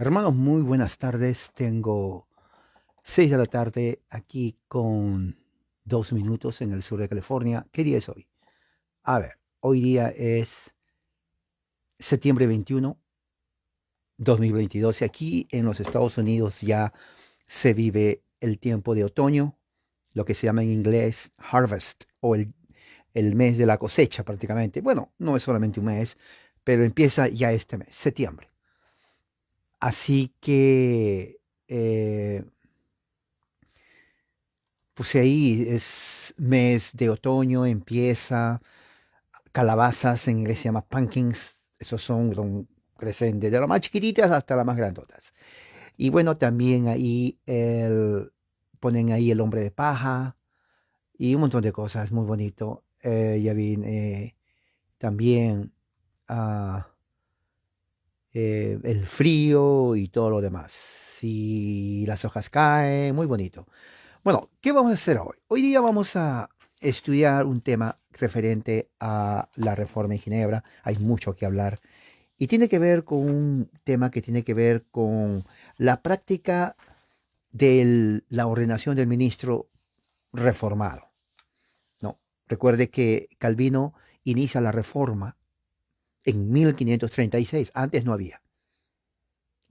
Hermanos, muy buenas tardes. Tengo 6 de la tarde aquí con 2 minutos en el sur de California. ¿Qué día es hoy? A ver, hoy día es septiembre 21, 2022. Y aquí en los Estados Unidos ya se vive el tiempo de otoño, lo que se llama en inglés harvest o el mes de la cosecha prácticamente. Bueno, no es solamente un mes, pero empieza ya este mes, septiembre. Así que pues ahí es mes de otoño, empieza calabazas, en inglés se llama pumpkins, esos crecen desde las más chiquititas hasta las más grandotas. Y bueno, también ahí ponen ahí el hombre de paja y un montón de cosas, muy bonito. Ya vi también ah, el frío y todo lo demás. Y las hojas caen, muy bonito. Bueno, ¿qué vamos a hacer hoy? Hoy día vamos a estudiar un tema referente a la reforma en Ginebra. Hay mucho que hablar y tiene que ver con un tema que tiene que ver con la práctica de la ordenación del ministro reformado. No, recuerde que Calvino inicia la reforma en 1536. Antes no había.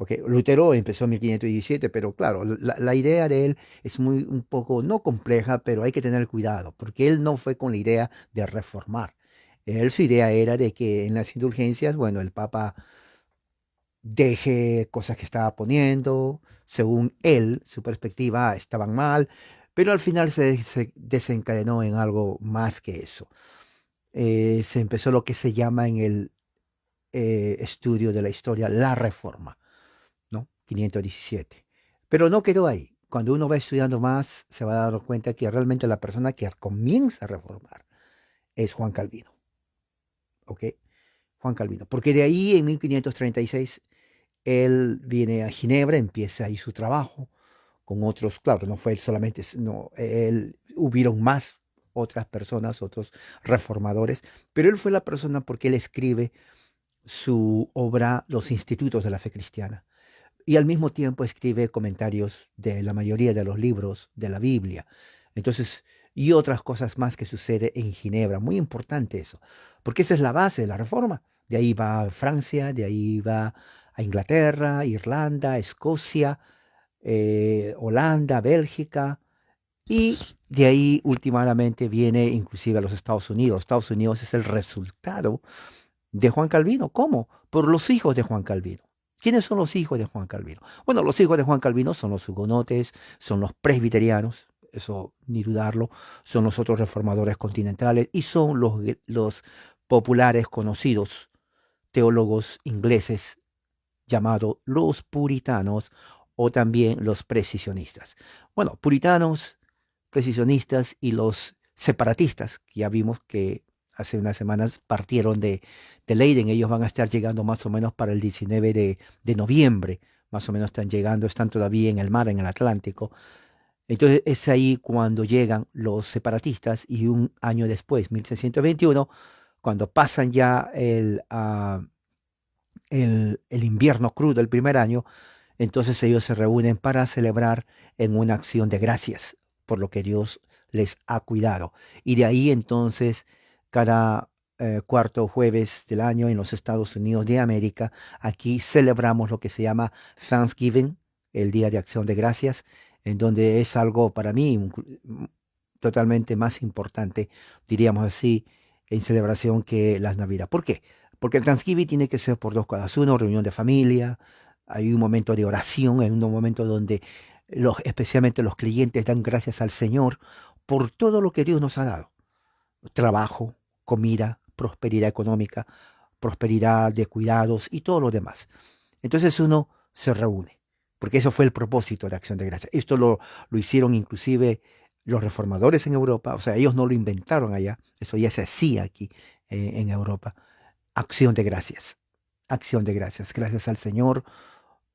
Okay. Lutero empezó en 1517, pero claro, la idea de él es muy un poco, no compleja, pero hay que tener cuidado, porque él no fue con la idea de reformar. Él, su idea era de que en las indulgencias, bueno, el Papa deje cosas que estaba poniendo, según él, su perspectiva, estaban mal, pero al final se desencadenó en algo más que eso. Se empezó lo que se llama en el estudio de la historia la reforma. ¿No? 517. Pero no quedó ahí. Cuando uno va estudiando más, se va a dar cuenta que realmente la persona que comienza a reformar es Juan Calvino. ¿Ok? Juan Calvino. Porque de ahí, en 1536, él viene a Ginebra, empieza ahí su trabajo con otros, claro, no fue él solamente, no, él, hubieron más otras personas, otros reformadores, pero él fue la persona porque él escribe su obra Los Institutos de la Fe Cristiana y al mismo tiempo escribe comentarios de la mayoría de los libros de la Biblia. Entonces, y otras cosas más que sucede en Ginebra. Muy importante eso, porque esa es la base de la reforma. De ahí va a Francia, de ahí va a Inglaterra, Irlanda, Escocia, Holanda, Bélgica, y de ahí últimamente viene inclusive a los Estados Unidos. Estados Unidos es el resultado de Juan Calvino. ¿Cómo? Por los hijos de Juan Calvino. ¿Quiénes son los hijos de Juan Calvino? Bueno, los hijos de Juan Calvino son los hugonotes, son los presbiterianos, eso ni dudarlo, son los otros reformadores continentales y son los populares conocidos teólogos ingleses llamados los puritanos o también los precisionistas. Bueno, puritanos, precisionistas y los separatistas, que ya vimos que hace unas semanas partieron de Leiden. Ellos van a estar llegando más o menos para el 19 de noviembre. Más o menos están llegando, están todavía en el mar, en el Atlántico. Entonces es ahí cuando llegan los separatistas y un año después, 1621, cuando pasan ya el invierno crudo, el primer año, entonces ellos se reúnen para celebrar en una acción de gracias por lo que Dios les ha cuidado. Y de ahí entonces cada cuarto jueves del año en los Estados Unidos de América, aquí celebramos lo que se llama Thanksgiving, el Día de Acción de Gracias, en donde es algo para mí totalmente más importante, diríamos así, en celebración que las Navidades. ¿Por qué? Porque el Thanksgiving tiene que ser por dos cosas. Uno, reunión de familia, hay un momento de oración, hay un momento donde especialmente los clientes dan gracias al Señor por todo lo que Dios nos ha dado. Trabajo, comida, prosperidad económica, prosperidad de cuidados y todo lo demás. Entonces uno se reúne, porque eso fue el propósito de Acción de Gracias. Esto lo hicieron inclusive los reformadores en Europa, o sea, ellos no lo inventaron allá, eso ya se hacía aquí en Europa. Acción de gracias, acción de gracias, gracias al Señor,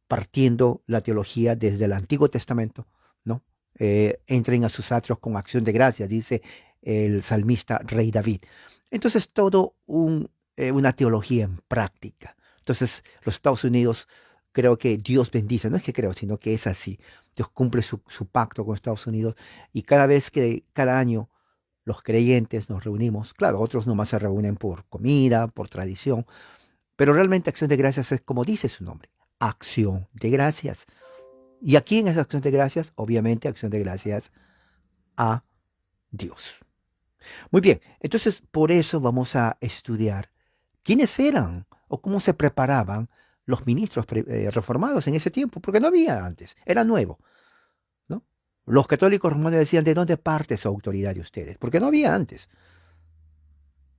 partiendo la teología desde el Antiguo Testamento, ¿no? Entren a sus atrios con acción de gracias, dice el salmista Rey David. Entonces, todo una teología en práctica. Entonces, los Estados Unidos creo que Dios bendice, no es que creo, sino que es así. Dios cumple su pacto con Estados Unidos y cada año los creyentes nos reunimos, claro, otros nomás se reúnen por comida, por tradición, pero realmente acción de gracias es como dice su nombre, acción de gracias. ¿Y aquí en esa acción de gracias? Obviamente acción de gracias a Dios. Muy bien, entonces por eso vamos a estudiar quiénes eran o cómo se preparaban los ministros reformados en ese tiempo, porque no había antes, era nuevo, ¿no? Los católicos romanos decían, ¿de dónde parte su autoridad de ustedes? Porque no había antes.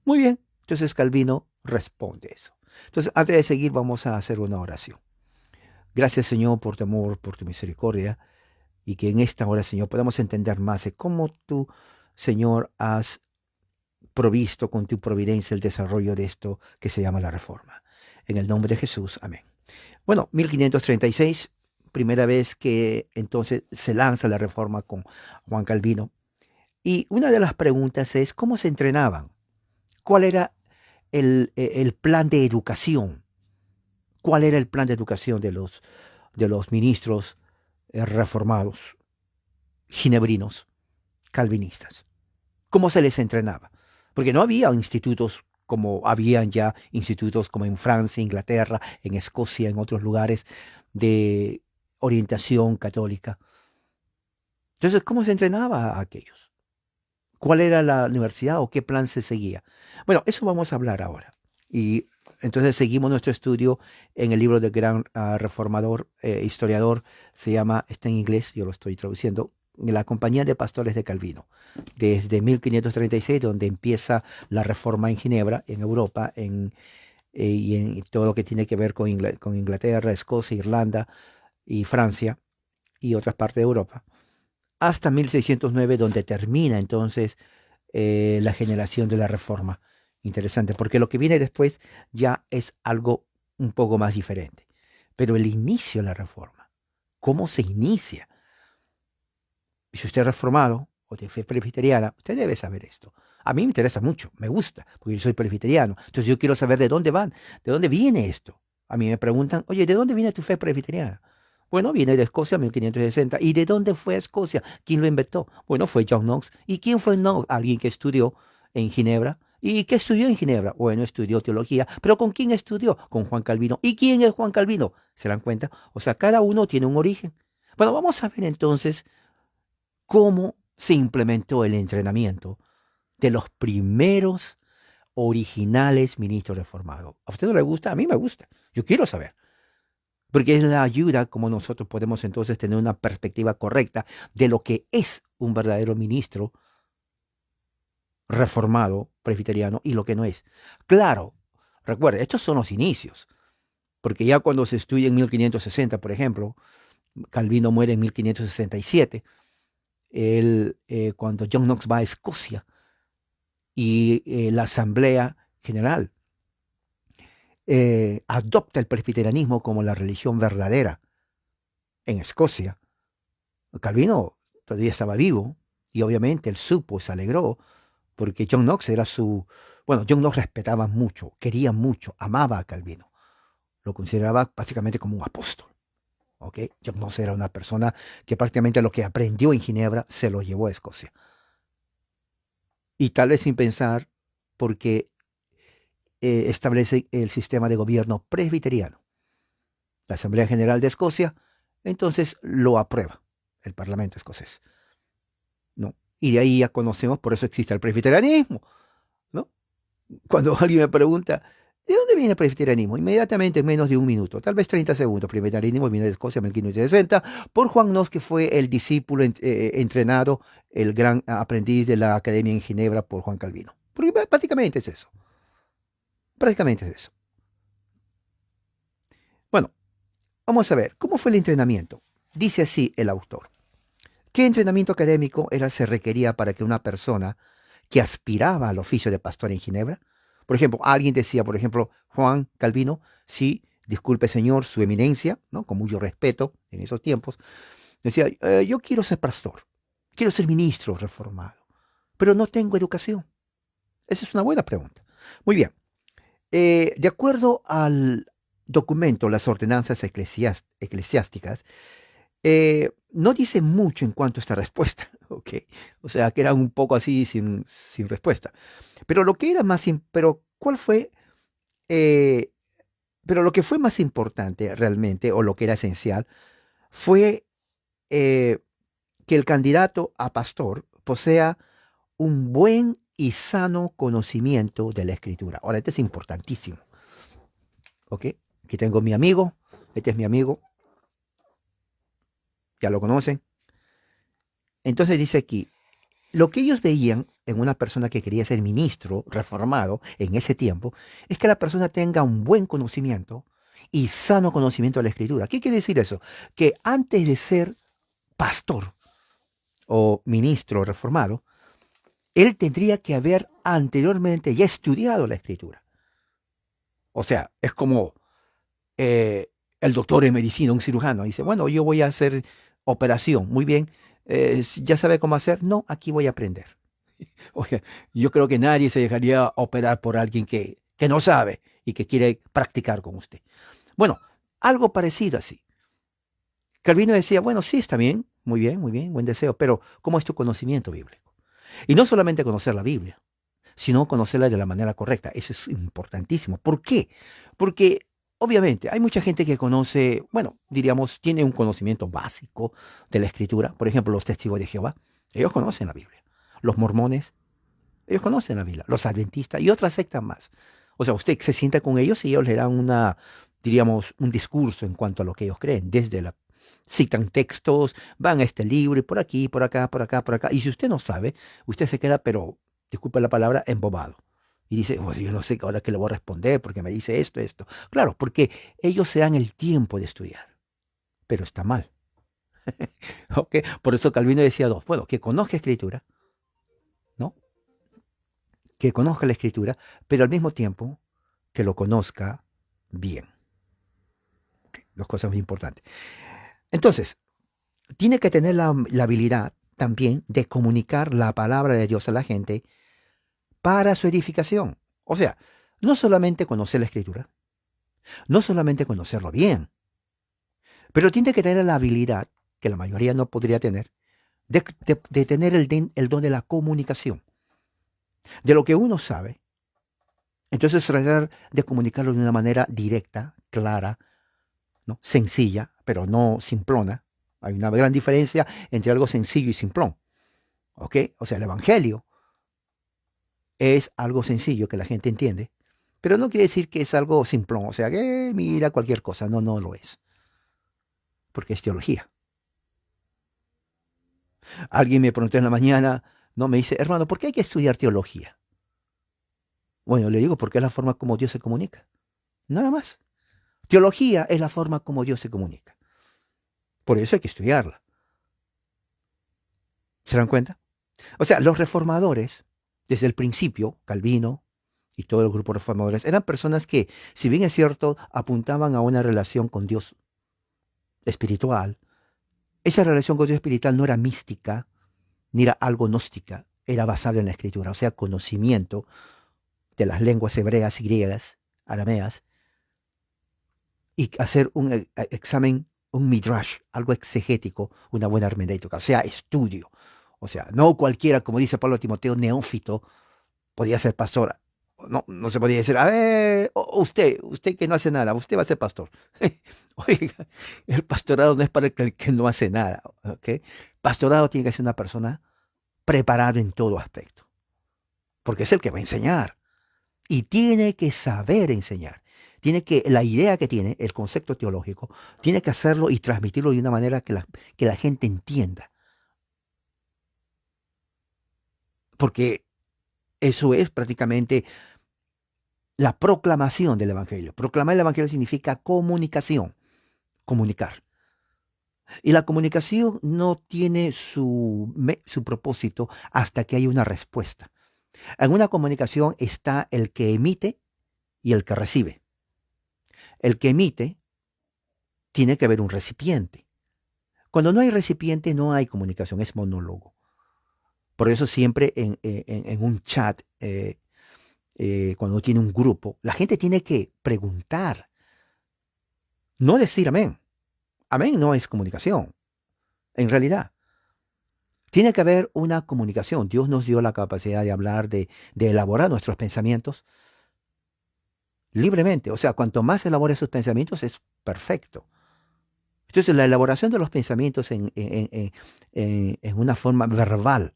Muy bien, entonces Calvino responde eso. Entonces, antes de seguir, vamos a hacer una oración. Gracias, Señor, por tu amor, por tu misericordia, y que en esta hora, Señor, podamos entender más de cómo tú, Señor, has provisto con tu providencia el desarrollo de esto que se llama la reforma. En el nombre de Jesús, amén. Bueno, 1536, primera vez que entonces se lanza la reforma con Juan Calvino. Y una de las preguntas es, ¿cómo se entrenaban? ¿Cuál era el plan de educación? ¿Cuál era el plan de educación de los ministros reformados, ginebrinos, calvinistas? ¿Cómo se les entrenaba? Porque no había institutos como habían ya institutos como en Francia, Inglaterra, en Escocia, en otros lugares de orientación católica. Entonces, ¿cómo se entrenaba a aquellos? ¿Cuál era la universidad o qué plan se seguía? Bueno, eso vamos a hablar ahora. Y entonces seguimos nuestro estudio en el libro del gran reformador, historiador, se llama, está en inglés, yo lo estoy traduciendo, La Compañía de Pastores de Calvino, desde 1536, donde empieza la reforma en Ginebra, en Europa, y en todo lo que tiene que ver con Inglaterra, Escocia, Irlanda y Francia y otras partes de Europa, hasta 1609, donde termina entonces la generación de la reforma. Interesante, porque lo que viene después ya es algo un poco más diferente. Pero el inicio de la reforma, ¿cómo se inicia? Y si usted es reformado o de fe presbiteriana, usted debe saber esto. A mí me interesa mucho, me gusta, porque yo soy presbiteriano. Entonces yo quiero saber de dónde van, de dónde viene esto. A mí me preguntan, oye, ¿de dónde viene tu fe presbiteriana? Bueno, viene de Escocia, 1560. ¿Y de dónde fue a Escocia? ¿Quién lo inventó? Bueno, fue John Knox. ¿Y quién fue Knox? Alguien que estudió en Ginebra. ¿Y qué estudió en Ginebra? Bueno, estudió teología. ¿Pero con quién estudió? Con Juan Calvino. ¿Y quién es Juan Calvino? ¿Se dan cuenta? O sea, cada uno tiene un origen. Bueno, vamos a ver entonces cómo se implementó el entrenamiento de los primeros originales ministros reformados. ¿A usted no le gusta? A mí me gusta. Yo quiero saber. Porque es la ayuda como nosotros podemos entonces tener una perspectiva correcta de lo que es un verdadero ministro reformado, presbiteriano, y lo que no es. Claro, recuerde, estos son los inicios, porque ya cuando se estudia en 1560, por ejemplo, Calvino muere en 1567, cuando John Knox va a Escocia y la Asamblea General adopta el presbiterianismo como la religión verdadera en Escocia. Calvino todavía estaba vivo y obviamente él supo, se alegró, porque John Knox era bueno, John Knox respetaba mucho, quería mucho, amaba a Calvino, lo consideraba básicamente como un apóstol. ¿Ok? John Knox era una persona que prácticamente lo que aprendió en Ginebra se lo llevó a Escocia. Y tal vez sin pensar, porque establece el sistema de gobierno presbiteriano. La Asamblea General de Escocia, entonces lo aprueba el Parlamento escocés, ¿no? Y de ahí ya conocemos, por eso existe el presbiterianismo, ¿no? Cuando alguien me pregunta, ¿de dónde viene el presbiterianismo? Inmediatamente, en menos de un minuto, tal vez 30 segundos. Presbiterianismo viene de Escocia en 1560 por Juan Knox, que fue el discípulo entrenado, el gran aprendiz de la Academia en Ginebra por Juan Calvino. Porque prácticamente es eso. Prácticamente es eso. Bueno, vamos a ver, ¿cómo fue el entrenamiento? Dice así el autor. ¿Qué entrenamiento académico se requería para que una persona que aspiraba al oficio de pastor en Ginebra? Por ejemplo, alguien decía, por ejemplo, Juan Calvino, sí, disculpe señor, su eminencia, ¿no? Con mucho respeto en esos tiempos, decía, yo quiero ser pastor, quiero ser ministro reformado, pero no tengo educación. Esa es una buena pregunta. Muy bien, de acuerdo documento, las ordenanzas eclesiásticas, no dice mucho en cuanto a esta respuesta, ¿ok? O sea, que era un poco así sin respuesta. Pero lo que era pero ¿cuál fue? eh, pero lo que fue más importante realmente, o lo que era esencial, fue eh, que el candidato a pastor posea un buen y sano conocimiento de la escritura. Ahora, esto es importantísimo, ¿ok? Aquí tengo mi amigo, este es mi amigo, ya lo conocen. Entonces dice aquí, lo que ellos veían en una persona que quería ser ministro reformado en ese tiempo es que la persona tenga un buen conocimiento y sano conocimiento de la escritura. ¿Qué quiere decir eso? Que antes de ser pastor o ministro reformado, él tendría que haber anteriormente ya estudiado la escritura. O sea, es como el doctor en medicina, un cirujano, dice, bueno, yo voy a hacer operación, muy bien, ¿ya sabe cómo hacer? No, aquí voy a aprender. Oye, yo creo que nadie se dejaría operar por alguien que no sabe y que quiere practicar con usted. Bueno, algo parecido así. Calvino decía, bueno, sí, está muy bien, buen deseo, pero ¿cómo es tu conocimiento bíblico? Y no solamente conocer la Biblia, sino conocerla de la manera correcta. Eso es importantísimo. ¿Por qué? Porque obviamente hay mucha gente que conoce, bueno, diríamos, tiene un conocimiento básico de la escritura. Por ejemplo, los testigos de Jehová, ellos conocen la Biblia. Los mormones, ellos conocen la Biblia. Los adventistas y otras sectas más. O sea, usted se sienta con ellos y ellos le dan diríamos, un discurso en cuanto a lo que ellos creen. Citan textos, van a este libro y por aquí, por acá, por acá, por acá. Y si usted no sabe, usted se queda, pero disculpe la palabra, embobado. Y dice, "Oh, yo no sé ahora qué le voy a responder porque me dice esto, esto. Claro, porque ellos se dan el tiempo de estudiar, pero está mal. ¿Ok? Por eso Calvino decía dos. Bueno, que conozca escritura, ¿no? Que conozca la escritura, pero al mismo tiempo que lo conozca bien. ¿Ok? Dos cosas muy importantes. Entonces, tiene que tener la habilidad también de comunicar la palabra de Dios a la gente para su edificación. O sea, no solamente conocer la escritura, no solamente conocerlo bien, pero tiene que tener la habilidad, que la mayoría no podría tener, de tener el don de la comunicación, de lo que uno sabe. Entonces tratar de comunicarlo de una manera directa, clara, ¿no? Sencilla, pero no simplona. Hay una gran diferencia entre algo sencillo y simplón. ¿Ok? O sea, el Evangelio es algo sencillo que la gente entiende, pero no quiere decir que es algo simplón. O sea, que mira cualquier cosa. No, no lo es, porque es teología. Alguien me preguntó en la mañana, no, me dice, hermano, ¿por qué hay que estudiar teología? Bueno, le digo, porque es la forma como Dios se comunica. Nada más. Teología es la forma como Dios se comunica. Por eso hay que estudiarla. ¿Se dan cuenta? O sea, los reformadores, desde el principio, Calvino y todo el grupo de reformadores, eran personas que, si bien es cierto, apuntaban a una relación con Dios espiritual, esa relación con Dios espiritual no era mística, ni era algo gnóstica, era basada en la escritura, o sea, conocimiento de las lenguas hebreas y griegas, arameas, y hacer un examen, un midrash, algo exegético, una buena hermenéutica, o sea, estudio. O sea, no cualquiera, como dice Pablo a Timoteo, neófito, podía ser pastor. No, no se podía decir, a ver, usted que no hace nada, usted va a ser pastor. Oiga, el pastorado no es para el que no hace nada, ¿ok? Pastorado tiene que ser una persona preparada en todo aspecto, porque es el que va a enseñar y tiene que saber enseñar. La idea que tiene, el concepto teológico, tiene que hacerlo y transmitirlo de una manera que la gente entienda. Porque eso es prácticamente la proclamación del Evangelio. Proclamar el Evangelio significa comunicación, comunicar. Y la comunicación no tiene su propósito hasta que hay una respuesta. En una comunicación está el que emite y el que recibe. El que emite tiene que haber un recipiente. Cuando no hay recipiente no hay comunicación, es monólogo. Por eso siempre en un chat, cuando tiene un grupo, la gente tiene que preguntar. No decir amén. Amén no es comunicación, en realidad. Tiene que haber una comunicación. Dios nos dio la capacidad de hablar, de elaborar nuestros pensamientos libremente. O sea, cuanto más elabore sus pensamientos es perfecto. Entonces, la elaboración de los pensamientos en una forma verbal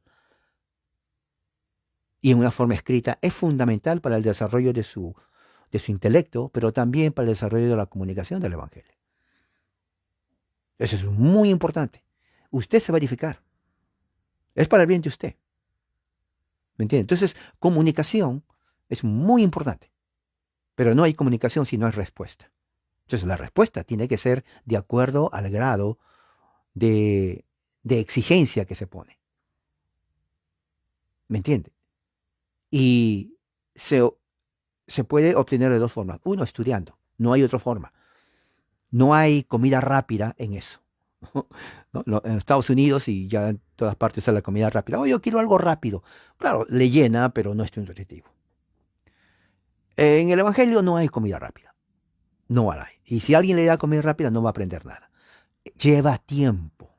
y en una forma escrita es fundamental para el desarrollo de su intelecto, pero también para el desarrollo de la comunicación del Evangelio. Eso es muy importante. Usted se va a edificar. Es para el bien de usted. ¿Me entiende? Entonces, comunicación es muy importante, pero no hay comunicación si no hay respuesta. Entonces, la respuesta tiene que ser de acuerdo al grado de, de exigencia que se pone. ¿Me entiende? Y se, se puede obtener de dos formas. Uno, estudiando. No hay otra forma. No hay comida rápida en eso. ¿No? En Estados Unidos y ya en todas partes está la comida rápida. Oh, yo quiero algo rápido. Claro, le llena, pero no es nutritivo. En el Evangelio no hay comida rápida. No la hay. Y si alguien le da comida rápida, no va a aprender nada. Lleva tiempo.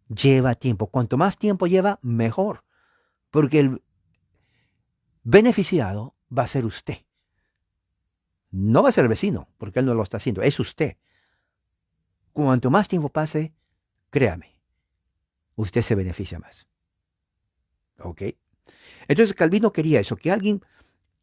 Lleva tiempo. Cuanto más tiempo lleva, mejor. Porque el beneficiado va a ser usted. No va a ser el vecino, porque él no lo está haciendo. Es usted. Cuanto más tiempo pase, créame, usted se beneficia más. ¿Ok? Entonces Calvino quería eso, que alguien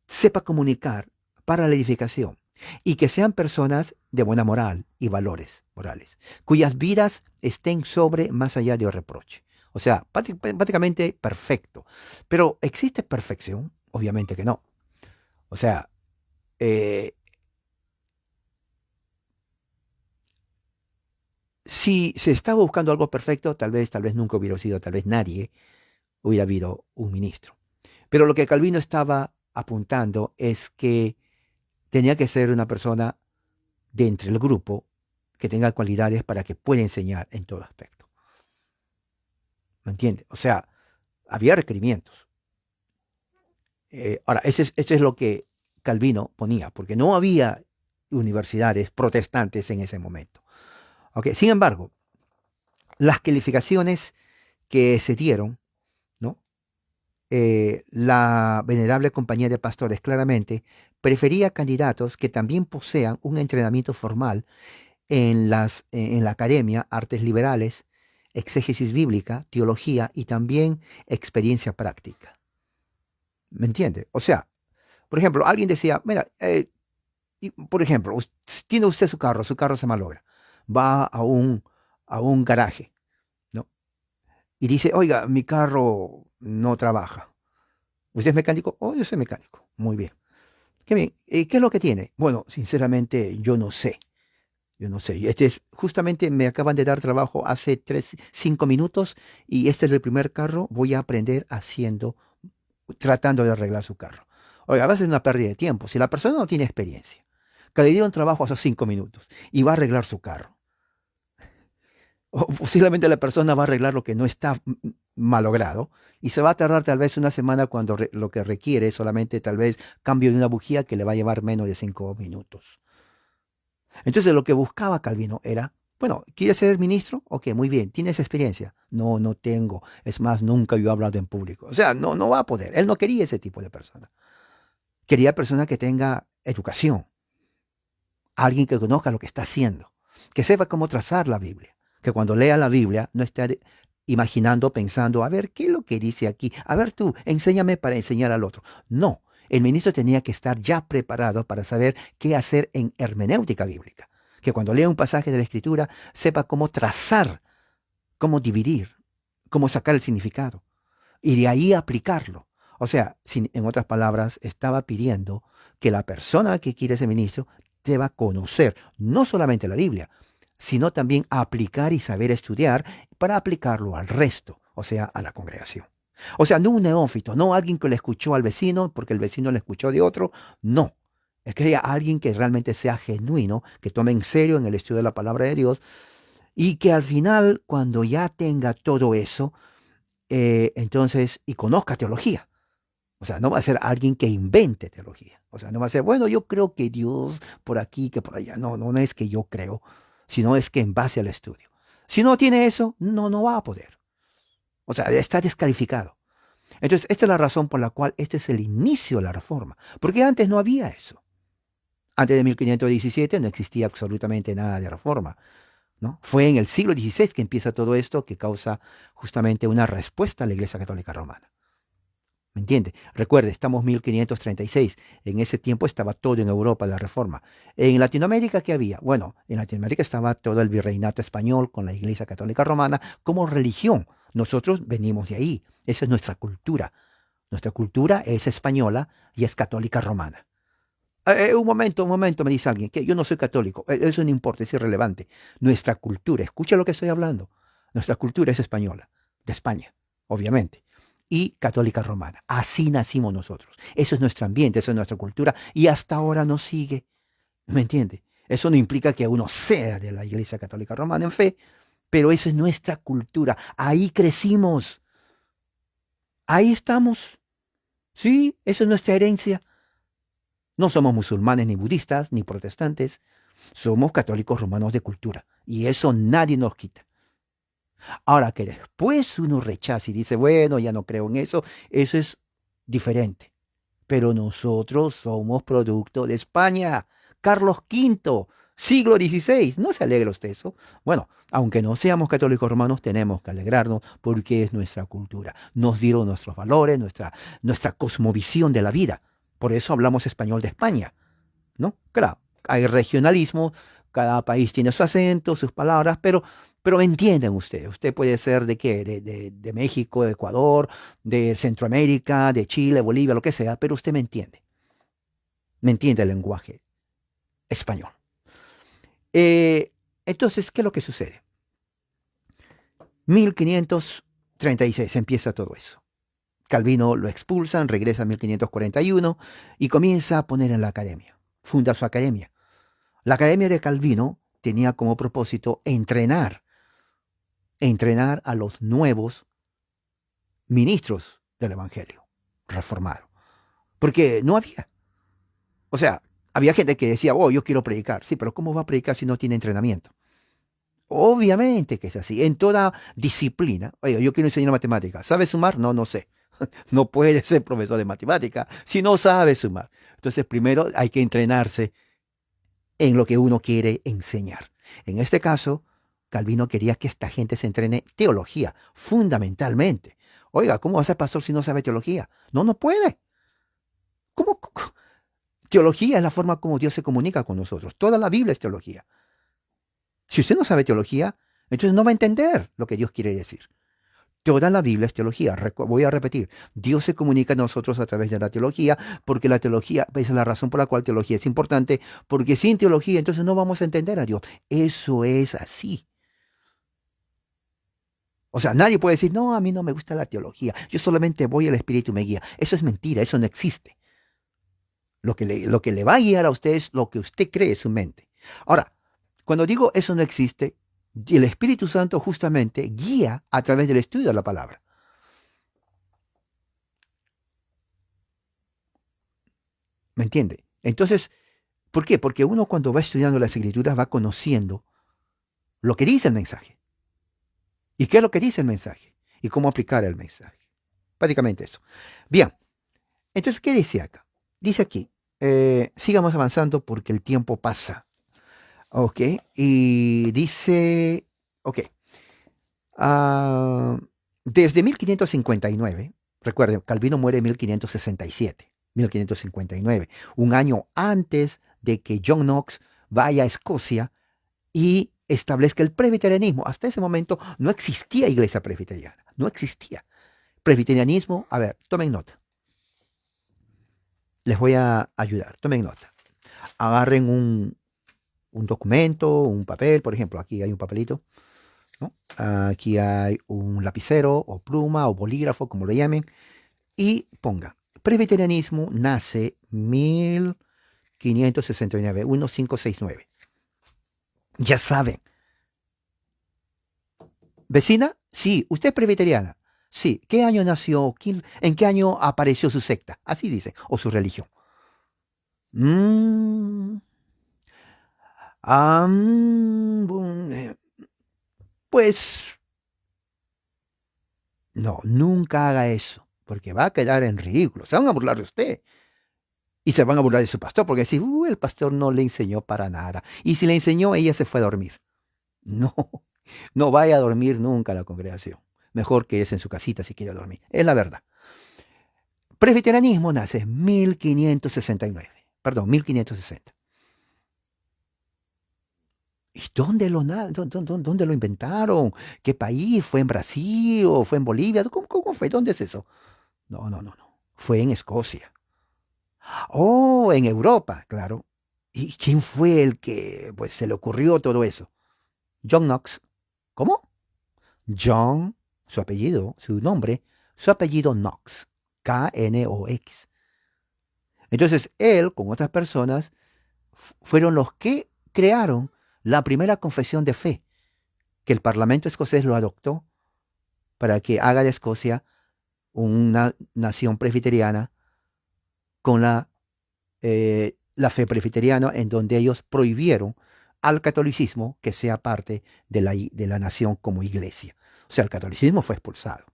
sepa comunicar para la edificación y que sean personas de buena moral y valores morales, cuyas vidas estén sobre más allá de reproche. O sea, prácticamente perfecto. Pero ¿existe perfección? Obviamente que no. O sea, eh, si se estaba buscando algo perfecto, tal vez nunca hubiera sido, tal vez nadie hubiera habido un ministro. Pero lo que Calvino estaba apuntando es que tenía que ser una persona de entre el grupo que tenga cualidades para que pueda enseñar en todo aspecto. ¿Me entiende? O sea, había requerimientos. Ahora, eso es lo que Calvino ponía, porque no había universidades protestantes en ese momento. ¿Ok? Sin embargo, las calificaciones que se dieron, ¿no? La venerable compañía de pastores claramente prefería candidatos que también posean un entrenamiento formal en la academia, artes liberales, exégesis bíblica, teología y también experiencia práctica. ¿Me entiende? O sea, por ejemplo, alguien decía, mira, por ejemplo, tiene usted su carro se malogra, va a un garaje, ¿no? Y dice, oiga, mi carro no trabaja. ¿Usted es mecánico? Oh, yo soy mecánico. Muy bien. Qué bien. ¿Qué es lo que tiene? Bueno, sinceramente, yo no sé. Yo no sé. Justamente me acaban de dar trabajo hace 5 minutos y este es el primer carro. Voy a aprender tratando de arreglar su carro. Oiga, va a ser una pérdida de tiempo. Si la persona no tiene experiencia, que le dieron trabajo hace 5 minutos y va a arreglar su carro, o posiblemente la persona va a arreglar lo que no está malogrado y se va a tardar tal vez una semana cuando lo que requiere es solamente tal vez cambio de una bujía que le va a llevar menos de 5 minutos. Entonces lo que buscaba Calvino era, bueno, ¿quieres ser ministro? Ok, muy bien, ¿tienes experiencia? No, no tengo. Es más, nunca yo he hablado en público. O sea, no, no va a poder. Él no quería ese tipo de persona. Quería persona que tenga educación, alguien que conozca lo que está haciendo, que sepa cómo trazar la Biblia, que cuando lea la Biblia no esté imaginando, pensando, a ver, ¿qué es lo que dice aquí? A ver tú, enséñame para enseñar al otro. No, el ministro tenía que estar ya preparado para saber qué hacer en hermenéutica bíblica, que cuando lea un pasaje de la Escritura sepa cómo trazar, cómo dividir, cómo sacar el significado y de ahí aplicarlo. O sea, en otras palabras, estaba pidiendo que la persona que quiere ser ministro deba conocer no solamente la Biblia, sino también aplicar y saber estudiar para aplicarlo al resto, o sea, a la congregación. O sea, no un neófito, no alguien que le escuchó al vecino porque el vecino le escuchó de otro, no. Es que haya alguien que realmente sea genuino, que tome en serio en el estudio de la palabra de Dios y que al final, cuando ya tenga todo eso, entonces, y conozca teología. O sea, no va a ser alguien que invente teología. O sea, no va a ser, bueno, yo creo que Dios por aquí, que por allá. No, no es que yo creo, sino es que en base al estudio. Si no tiene eso, no va a poder. O sea, está descalificado. Entonces, esta es la razón por la cual este es el inicio de la reforma. Porque antes no había eso. Antes de 1517 no existía absolutamente nada de reforma, ¿no? Fue en el siglo XVI que empieza todo esto, que causa justamente una respuesta a la Iglesia Católica Romana. ¿Me entiende? Recuerde, estamos 1536. En ese tiempo estaba todo en Europa la reforma. En Latinoamérica, ¿qué había? Bueno, en Latinoamérica estaba todo el virreinato español con la Iglesia Católica Romana como religión. Nosotros venimos de ahí. Esa es nuestra cultura. Nuestra cultura es española y es católica romana. Un momento, me dice alguien, que yo no soy católico. Eso no importa, es irrelevante. Nuestra cultura, escucha lo que estoy hablando. Nuestra cultura es española, de España, obviamente, y católica romana. Así nacimos nosotros. Eso es nuestro ambiente, eso es nuestra cultura, y hasta ahora nos sigue. ¿Me entiende? Eso no implica que uno sea de la Iglesia Católica Romana en fe, pero eso es nuestra cultura. Ahí crecimos. Ahí estamos. Sí, eso es nuestra herencia. No somos musulmanes, ni budistas, ni protestantes. Somos católicos romanos de cultura. Y eso nadie nos quita. Ahora que después uno rechaza y dice, bueno, ya no creo en eso es diferente. Pero nosotros somos producto de España. Carlos V, siglo XVI. ¿No se alegra usted eso? Bueno, aunque no seamos católicos romanos, tenemos que alegrarnos porque es nuestra cultura. Nos dieron nuestros valores, nuestra cosmovisión de la vida. Por eso hablamos español de España, ¿no? Claro, hay regionalismo, cada país tiene su acento, sus palabras, pero me entienden ustedes. Usted puede ser de qué, de México, de Ecuador, de Centroamérica, de Chile, Bolivia, lo que sea, pero usted me entiende. Me entiende el lenguaje español. Entonces, ¿qué es lo que sucede? 1536 empieza todo eso. Calvino lo expulsan, regresa en 1541 y comienza a poner en la academia. Funda su academia. La academia de Calvino tenía como propósito entrenar a los nuevos ministros del Evangelio reformado. Porque no había. O sea, había gente que decía, oh, yo quiero predicar. Sí, pero ¿cómo va a predicar si no tiene entrenamiento? Obviamente que es así. En toda disciplina. Oye, yo quiero enseñar matemáticas. ¿Sabe sumar? No, no sé. No puede ser profesor de matemática si no sabe sumar. Entonces, primero hay que entrenarse en lo que uno quiere enseñar. En este caso, Calvino quería que esta gente se entrene teología, fundamentalmente. Oiga, ¿cómo va a ser pastor si no sabe teología? No, no puede. ¿Cómo? Teología es la forma como Dios se comunica con nosotros. Toda la Biblia es teología. Si usted no sabe teología, entonces no va a entender lo que Dios quiere decir. Toda la Biblia es teología. Voy a repetir, Dios se comunica a nosotros a través de la teología, porque la teología, esa es la razón por la cual teología es importante, porque sin teología entonces no vamos a entender a Dios. Eso es así. O sea, nadie puede decir, no, a mí no me gusta la teología, yo solamente voy al Espíritu me guía. Eso es mentira, eso no existe. Lo que le va a guiar a usted es lo que usted cree en su mente. Ahora, cuando digo eso no existe, el Espíritu Santo justamente guía a través del estudio de la palabra. ¿Me entiende? Entonces, ¿por qué? Porque uno cuando va estudiando las escrituras va conociendo lo que dice el mensaje. ¿Y qué es lo que dice el mensaje? Y cómo aplicar el mensaje. Prácticamente eso. Bien, entonces, ¿qué dice acá? Dice aquí, sigamos avanzando porque el tiempo pasa. Ok, y dice, ok, ah, desde 1559, recuerden, Calvino muere en 1567, 1559, un año antes de que John Knox vaya a Escocia y establezca el presbiterianismo. Hasta ese momento no existía iglesia presbiteriana, no existía. Presbiterianismo, a ver, tomen nota. Les voy a ayudar, tomen nota. Agarren un documento, un papel, por ejemplo, aquí hay un papelito, ¿no? Aquí hay un lapicero o pluma o bolígrafo, como lo llamen, y pongan, presbiterianismo nace 1569, 1569. Ya saben. ¿Vecina? Sí, usted es presbiteriana. Sí, ¿qué año nació? ¿En qué año apareció su secta? Así dice, o su religión. Mm, pues no, nunca haga eso, porque va a quedar en ridículo. Se van a burlar de usted y se van a burlar de su pastor, porque decir, el pastor no le enseñó para nada. Y si le enseñó, ella se fue a dormir. No, no vaya a dormir nunca a la congregación. Mejor que es en su casita si quiere dormir. Es la verdad. Presbiterianismo nace en 1569. Perdón, 1560. ¿Y dónde lo inventaron? ¿Qué país? ¿Fue en Brasil o fue en Bolivia? ¿Cómo fue? ¿Dónde es eso? No, no, no, no. Fue en Escocia. Oh, en Europa, claro. ¿Y quién fue el que pues se le ocurrió todo eso? John Knox. ¿Cómo? John, su apellido, su apellido Knox. Knox. Entonces, él, con otras personas, fueron los que crearon la primera confesión de fe, que el Parlamento escocés lo adoptó para que haga de Escocia una nación presbiteriana con la fe presbiteriana, en donde ellos prohibieron al catolicismo que sea parte de la nación como iglesia. O sea, el catolicismo fue expulsado.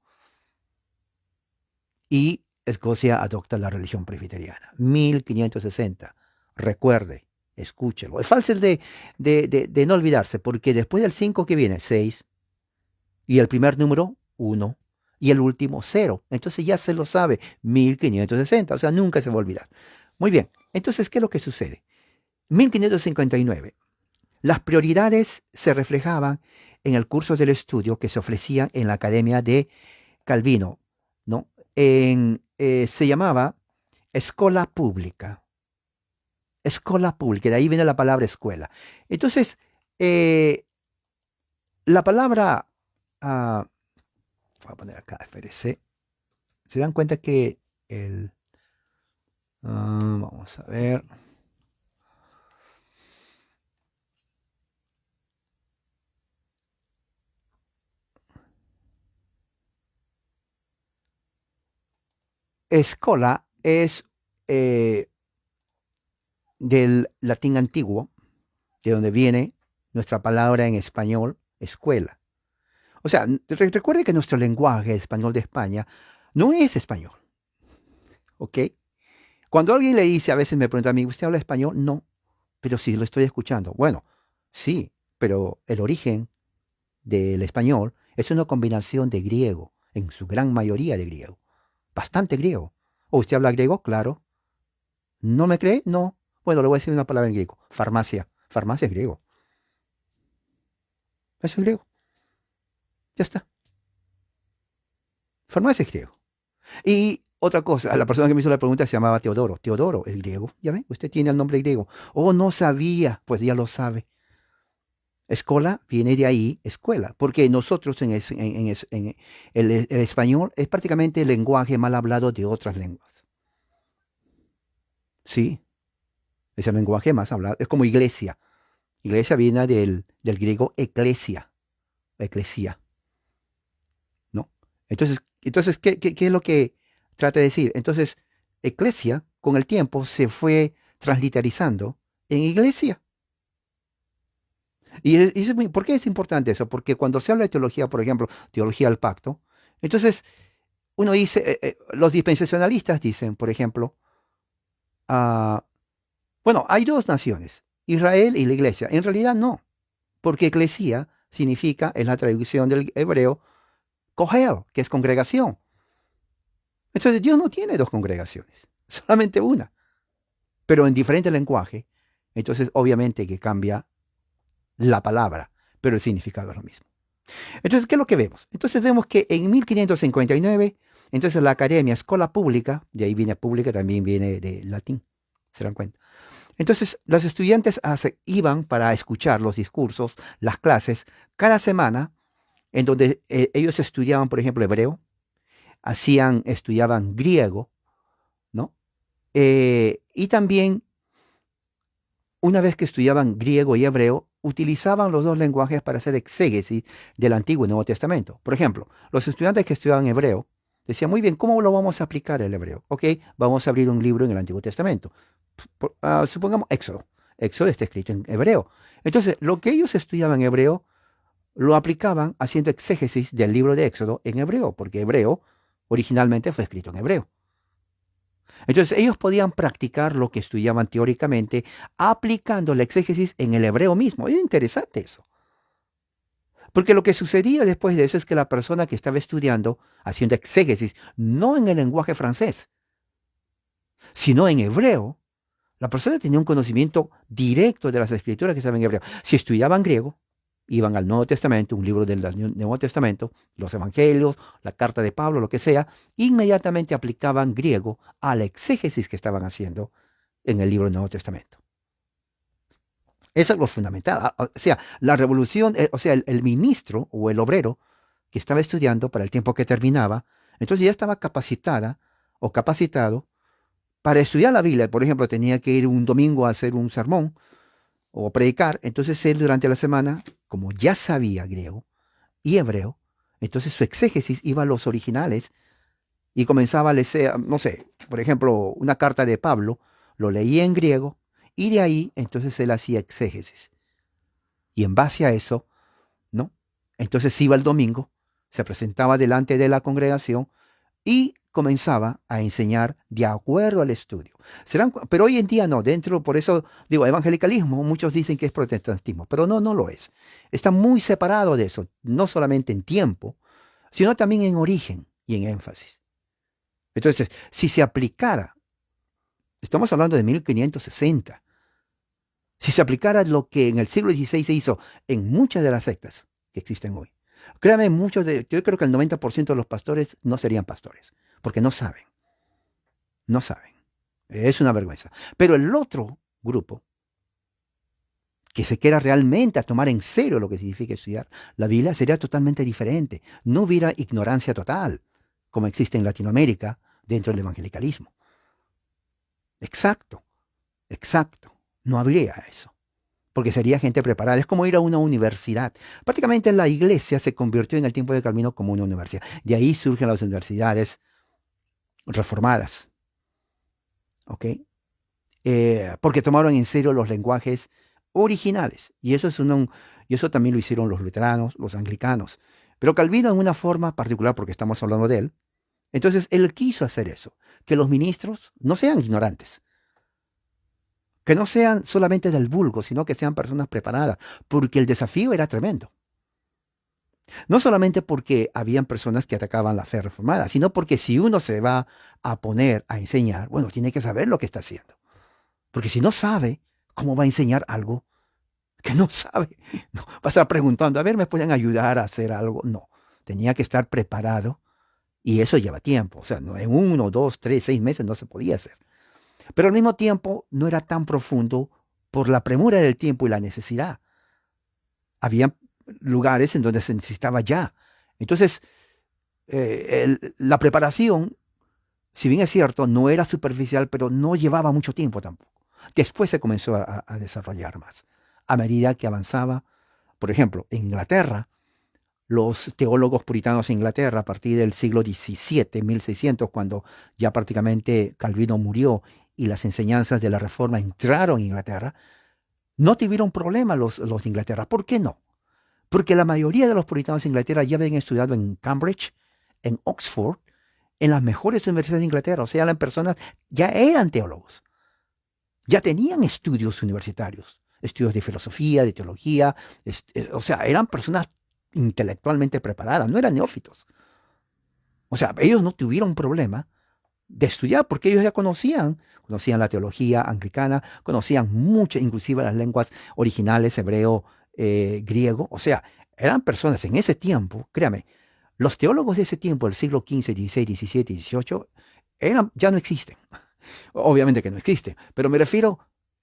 Y Escocia adopta la religión presbiteriana. 1560. Recuerde, escúchelo. Es fácil de no olvidarse, porque después del 5 que viene, 6, y el primer número, 1, y el último, 0. Entonces ya se lo sabe, 1560, o sea, nunca se va a olvidar. Muy bien, entonces, ¿qué es lo que sucede? 1559, las prioridades se reflejaban en el curso del estudio que se ofrecía en la Academia de Calvino, ¿no? Se llamaba Escola Pública. Escola Pública, de ahí viene la palabra escuela. Entonces, eh, la palabra, ah, voy a poner acá, espérese, se dan cuenta que vamos a ver, escola es eh, del latín antiguo, de donde viene nuestra palabra en español, escuela. O sea, recuerde que nuestro lenguaje español de España no es español, ¿ok? Cuando alguien le dice, a veces me pregunta a mí, ¿usted habla español? No, pero sí lo estoy escuchando. Bueno, sí, pero el origen del español es una combinación de griego, en su gran mayoría de griego, bastante griego. ¿O usted habla griego? Claro. ¿No me cree? No. Bueno, le voy a decir una palabra en griego. Farmacia. Farmacia es griego. Eso es griego. Ya está. Farmacia es griego. Y otra cosa, la persona que me hizo la pregunta se llamaba Teodoro. Teodoro es griego. ¿Ya ve? Usted tiene el nombre griego. Oh, no sabía. Pues ya lo sabe. Escola viene de ahí, escuela, porque nosotros en el español es prácticamente el lenguaje mal hablado de otras lenguas. Sí, es el lenguaje más hablado. Es como iglesia. Iglesia viene del griego eclesia, ¿no? Entonces ¿qué es lo que trata de decir? Entonces, eclesia, con el tiempo, se fue transliteralizando en iglesia. ¿Por qué es importante eso? Porque cuando se habla de teología, por ejemplo, teología del pacto, entonces uno dice, los dispensacionalistas dicen, por ejemplo, ah, bueno, hay dos naciones, Israel y la iglesia. En realidad no, porque eclesia significa, es la traducción del hebreo, kohel, que es congregación. Entonces Dios no tiene dos congregaciones, solamente una, pero en diferente lenguaje. Entonces obviamente que cambia la palabra, pero el significado es lo mismo. Entonces, ¿qué es lo que vemos? Entonces vemos que en 1559, entonces la Academia Escola Pública, de ahí viene pública, también viene de latín, se dan cuenta. Entonces, los estudiantes iban para escuchar los discursos, las clases, cada semana, en donde ellos estudiaban, por ejemplo, hebreo, estudiaban griego, ¿no? Y también, una vez que estudiaban griego y hebreo, utilizaban los dos lenguajes para hacer exégesis del Antiguo y Nuevo Testamento. Por ejemplo, los estudiantes que estudiaban hebreo decían, muy bien, ¿cómo lo vamos a aplicar el hebreo? Ok, vamos a abrir un libro en el Antiguo Testamento. Supongamos Éxodo. Éxodo está escrito en hebreo. Entonces, lo que ellos estudiaban en hebreo lo aplicaban haciendo exégesis del libro de Éxodo en hebreo, porque hebreo originalmente fue escrito en hebreo. Entonces ellos podían practicar lo que estudiaban teóricamente aplicando la exégesis en el hebreo mismo. Es interesante eso. Porque lo que sucedía después de eso es que la persona que estaba estudiando, haciendo exégesis, no en el lenguaje francés, sino en hebreo, la persona tenía un conocimiento directo de las escrituras que estaban en hebreo. Si estudiaban griego, iban al Nuevo Testamento, un libro del Nuevo Testamento, los Evangelios, la carta de Pablo, lo que sea, inmediatamente aplicaban griego a la exégesis que estaban haciendo en el libro del Nuevo Testamento. Eso es lo fundamental. O sea, la revolución, o sea, el ministro o el obrero que estaba estudiando para el tiempo que terminaba, entonces ya estaba capacitada o capacitado para estudiar la Biblia. Por ejemplo, tenía que ir un domingo a hacer un sermón o predicar. Entonces él durante la semana, como ya sabía griego y hebreo, entonces su exégesis iba a los originales y comenzaba a leer, no sé, por ejemplo, una carta de Pablo, lo leía en griego y de ahí entonces él hacía exégesis. Y en base a eso, ¿no? Entonces iba el domingo, se presentaba delante de la congregación y comenzaba a enseñar de acuerdo al estudio. Pero hoy en día no, por eso digo, evangelicalismo, muchos dicen que es protestantismo, pero no lo es. Está muy separado de eso, no solamente en tiempo, sino también en origen y en énfasis. Entonces, si se aplicara, estamos hablando de 1560, si se aplicara lo que en el siglo XVI se hizo en muchas de las sectas que existen hoy, créame, yo creo que el 90% de los pastores no serían pastores, porque no saben. No saben. Es una vergüenza. Pero el otro grupo, que se quiera realmente a tomar en serio lo que significa estudiar la Biblia, sería totalmente diferente. No hubiera ignorancia total, como existe en Latinoamérica dentro del evangelicalismo. Exacto. No habría eso. Porque sería gente preparada. Es como ir a una universidad. Prácticamente la iglesia se convirtió en el tiempo de Calvino como una universidad. De ahí surgen las universidades reformadas. ¿Ok? Porque tomaron en serio los lenguajes originales. Y eso también lo hicieron los luteranos, los anglicanos. Pero Calvino en una forma particular, porque estamos hablando de él, entonces él quiso hacer eso, que los ministros no sean ignorantes, que no sean solamente del vulgo, sino que sean personas preparadas, porque el desafío era tremendo. No solamente porque habían personas que atacaban la fe reformada, sino porque si uno se va a poner a enseñar, bueno, tiene que saber lo que está haciendo. Porque si no sabe, ¿cómo va a enseñar algo que no sabe? No, va a estar preguntando, a ver, ¿me pueden ayudar a hacer algo? No, tenía que estar preparado y eso lleva tiempo. O sea, no, en 1, 2, 3, 6 meses no se podía hacer. Pero al mismo tiempo no era tan profundo por la premura del tiempo y la necesidad. Había lugares en donde se necesitaba ya. Entonces, la preparación, si bien es cierto, no era superficial, pero no llevaba mucho tiempo tampoco. Después se comenzó a desarrollar más. A medida que avanzaba, por ejemplo, en Inglaterra, los teólogos puritanos en Inglaterra, a partir del siglo XVII, 1600, cuando ya prácticamente Calvino murió y las enseñanzas de la Reforma entraron en Inglaterra, no tuvieron problema los de Inglaterra. ¿Por qué no? Porque la mayoría de los puritanos en Inglaterra ya habían estudiado en Cambridge, en Oxford, en las mejores universidades de Inglaterra. O sea, eran personas, ya eran teólogos. Ya tenían estudios universitarios, estudios de filosofía, de teología. O sea, eran personas intelectualmente preparadas, no eran neófitos. O sea, ellos no tuvieron problema de estudiar porque ellos ya conocían la teología anglicana, conocían mucho, inclusive las lenguas originales, hebreo, griego. O sea, eran personas en ese tiempo, créame, los teólogos de ese tiempo, del siglo XV, XVI, XVII, XVIII, ya no existen. Obviamente que no existen, pero me refiero,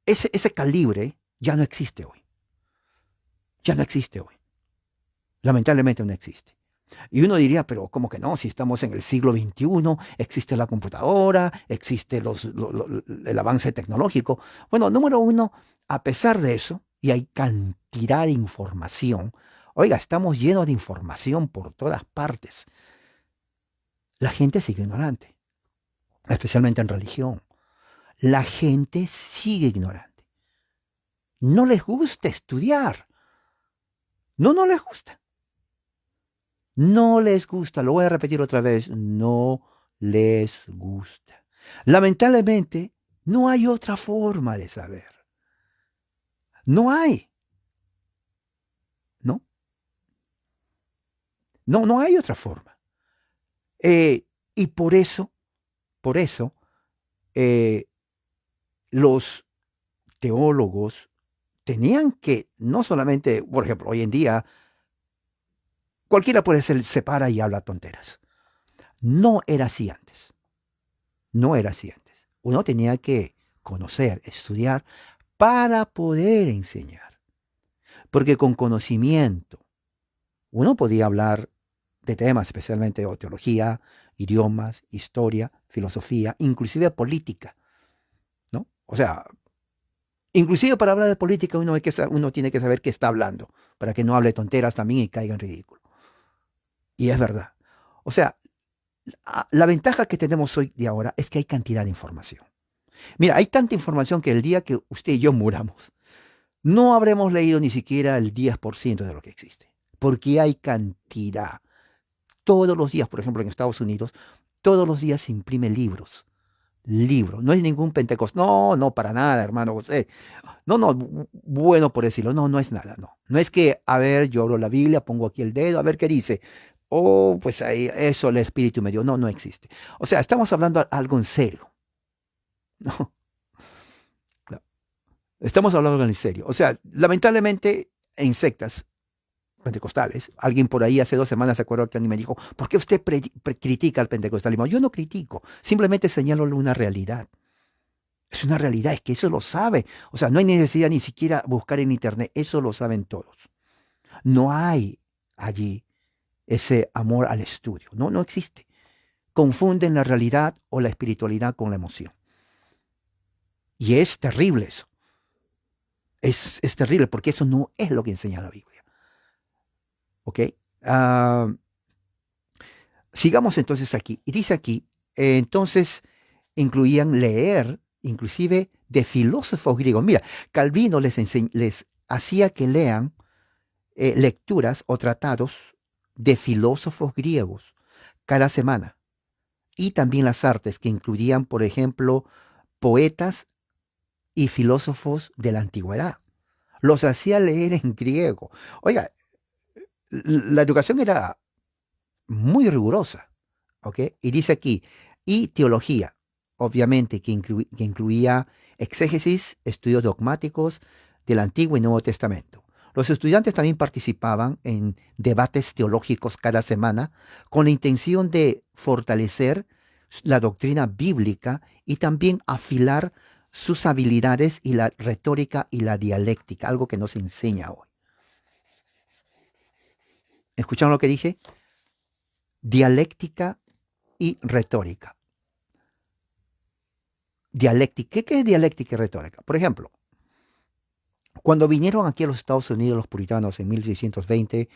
ese calibre ya no existe hoy. Ya no existe hoy. Lamentablemente no existe. Y uno diría, pero ¿cómo que no? Si estamos en el siglo XXI, existe la computadora, existe el avance tecnológico. Bueno, número uno, a pesar de eso, y hay cantidad de información. Oiga, estamos llenos de información por todas partes. La gente sigue ignorante, especialmente en religión. La gente sigue ignorante. No les gusta estudiar. No les gusta. No les gusta. Lo voy a repetir otra vez. No les gusta. Lamentablemente, no hay otra forma de saber. No hay. ¿No? No hay otra forma. Y por eso, eh, los teólogos tenían que, no solamente, por ejemplo, hoy en día, cualquiera puede se para y habla tonteras. No era así antes. No era así antes. Uno tenía que conocer, estudiar para poder enseñar. Porque con conocimiento uno podía hablar de temas, especialmente de teología, idiomas, historia, filosofía, inclusive política, ¿no? O sea, inclusive para hablar de política uno tiene que saber qué está hablando, para que no hable tonteras también y caiga en ridículo. Y es verdad. O sea, la ventaja que tenemos hoy de ahora es que hay cantidad de información. Mira, hay tanta información que el día que usted y yo muramos, no habremos leído ni siquiera el 10% de lo que existe, porque hay cantidad. Todos los días, por ejemplo, en Estados Unidos, todos los días se imprimen libros. No es ningún Pentecostés. No, para nada, hermano José. No, bueno por decirlo. No es nada, no. No es que, a ver, yo abro la Biblia, pongo aquí el dedo, a ver qué dice. Oh, pues ahí, eso el Espíritu me dio. No existe. O sea, estamos hablando de algo en serio. No, no. Estamos hablando de algo en serio. O sea, lamentablemente, en sectas pentecostales, alguien por ahí hace 2 semanas se acuerda que alguien me dijo, ¿por qué usted critica al pentecostalismo? Yo no critico, simplemente señalo una realidad. Es una realidad, es que eso lo sabe. O sea, no hay necesidad ni siquiera buscar en internet, eso lo saben todos. No hay allí ese amor al estudio, no existe. Confunden la realidad o la espiritualidad con la emoción. Y es terrible eso. Es terrible porque eso no es lo que enseña la Biblia. ¿Ok? Sigamos entonces aquí. Y dice aquí, entonces incluían leer, inclusive de filósofos griegos. Mira, Calvino les hacía que lean lecturas o tratados de filósofos griegos cada semana. Y también las artes, que incluían, por ejemplo, poetas y filósofos de la antigüedad. Los hacía leer en griego. Oiga, la educación era muy rigurosa, ¿ok? Y dice aquí, y teología, obviamente, que incluía exégesis, estudios dogmáticos del Antiguo y Nuevo Testamento. Los estudiantes también participaban en debates teológicos cada semana con la intención de fortalecer la doctrina bíblica y también afilar sus habilidades y la retórica y la dialéctica, algo que no se enseña hoy. ¿Escucharon lo que dije? Dialéctica y retórica. Dialéctica. ¿Qué es dialéctica y retórica? Por ejemplo, cuando vinieron aquí a los Estados Unidos los puritanos en 1620,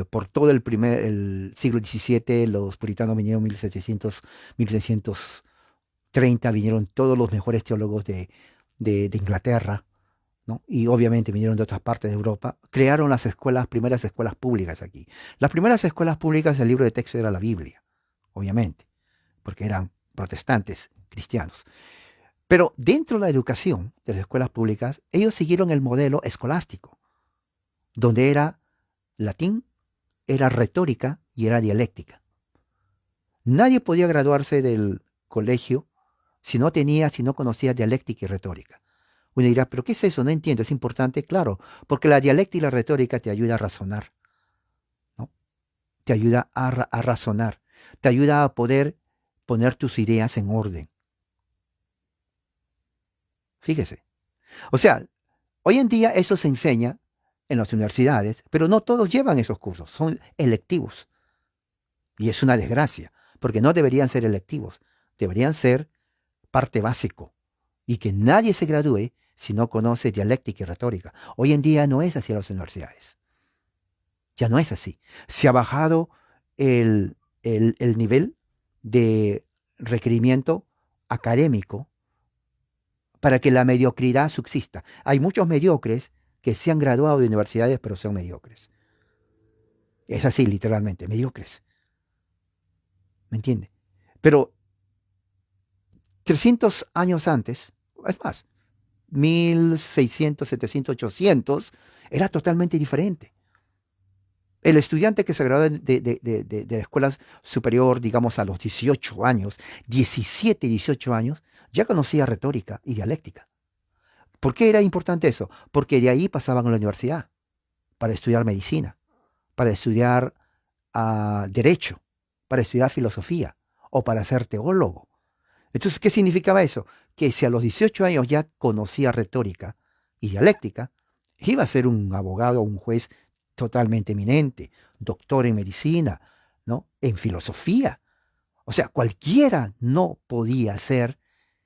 por todo el siglo XVII, los puritanos vinieron en 1630, vinieron todos los mejores teólogos de Inglaterra, ¿no? Y obviamente vinieron de otras partes de Europa, crearon las primeras escuelas públicas aquí. Las primeras escuelas públicas, el libro de texto era la Biblia, obviamente, porque eran protestantes, cristianos. Pero dentro de la educación de las escuelas públicas, ellos siguieron el modelo escolástico, donde era latín, era retórica y era dialéctica. Nadie podía graduarse del colegio si no conocía dialéctica y retórica. Uno dirá, ¿pero qué es eso? No entiendo, ¿es importante? Claro, porque la dialéctica y la retórica te ayuda a razonar, ¿no? Te ayuda a razonar, te ayuda a poder poner tus ideas en orden. Fíjese. O sea, hoy en día eso se enseña en las universidades, pero no todos llevan esos cursos, son electivos. Y es una desgracia, porque no deberían ser electivos, deberían ser parte básico. Y que nadie se gradúe si no conoce dialéctica y retórica. Hoy en día no es así en las universidades. Ya no es así. Se ha bajado el nivel de requerimiento académico para que la mediocridad subsista. Hay muchos mediocres que se han graduado de universidades, pero son mediocres. Es así, literalmente, mediocres. ¿Me entiende? Pero 300 años antes, es más, 1600, 700, 800, era totalmente diferente. El estudiante que se graduó de la escuela superior, digamos, a los 18 años, 17, 18 años, ya conocía retórica y dialéctica. ¿Por qué era importante eso? Porque de ahí pasaban a la universidad para estudiar medicina, para estudiar derecho, para estudiar filosofía o para ser teólogo. Entonces, ¿qué significaba eso? Que si a los 18 años ya conocía retórica y dialéctica, iba a ser un abogado o un juez totalmente eminente, doctor en medicina, ¿no? En filosofía. O sea, cualquiera no podía ser